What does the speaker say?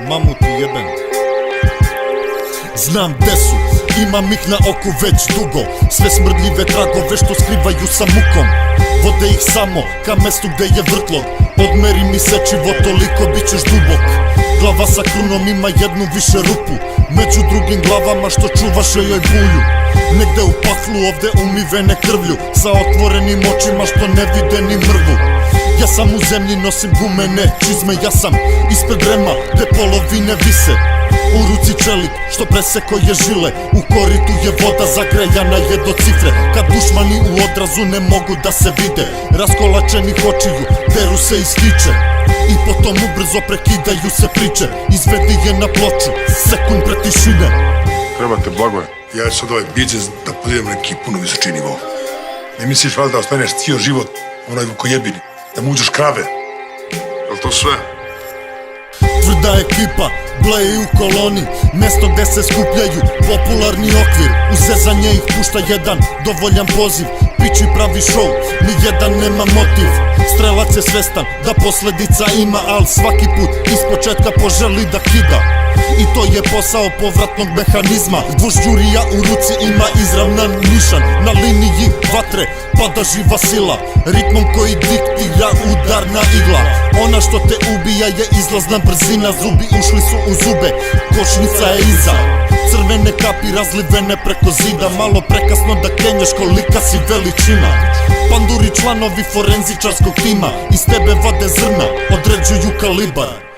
Mamuti jeben. Znam gde su, imam ih na oku već dugo. Sve smrdljive tragove što skrivaju sa mukom vode ih samo ka mestu gde je vrtlog. Odmeri mi sečivo, toliko bit ćeš dubok. Glava sa krunom ima jednu više rupu među drugim glavama što čuvaše joj buju. Negde u paklu, ovde umivene krvlju, sa otvorenim očima što ne vide ni mrvu. Ja sam u zemlji, nosim gumene čizme, ja sam ispred rema gde polovine vise. U ruci čelik što preseko je žile, u koritu je voda zagrejana je do cifre. Kad dušmani u odrazu ne mogu da se vide, raskolačenih očiju deru se iz kiče. I potom ubrzo prekidaju se priče, izvedi je na ploču, sekund pre tišine. Trebate Blagoje. Ja ću sad ovaj biznis da podijem neki puno visočiji nivo. Ne misliš valjda da ostaneš cijel život onaj vukojebini, da mu uđeš krave? Je li to sve? Tvrda ekipa, bleji u koloni, mesto gde se skupljaju popularni okvir. U zezanje ih pušta jedan dovoljan poziv, piči pravi show, nijedan nema motiv. Strelac je svestan da posledica ima, al svaki put ispočetka poželi da kida. I to je posao povratnog mehanizma. Gvožđurija u ruci ima izravnan nišan, na liniji vatre pada živa sila, ritmom koji diktira udarna igla. Ona što te ubija je izlazna brzina, zubi ušli su u zube, kočnica je iza. Crvene kapi razlivene preko zida, malo prekasno da kenjaš kolika si veličina. Panduri članovi forenzičarskog tima, iz tebe vade zrna, određuju kalibar.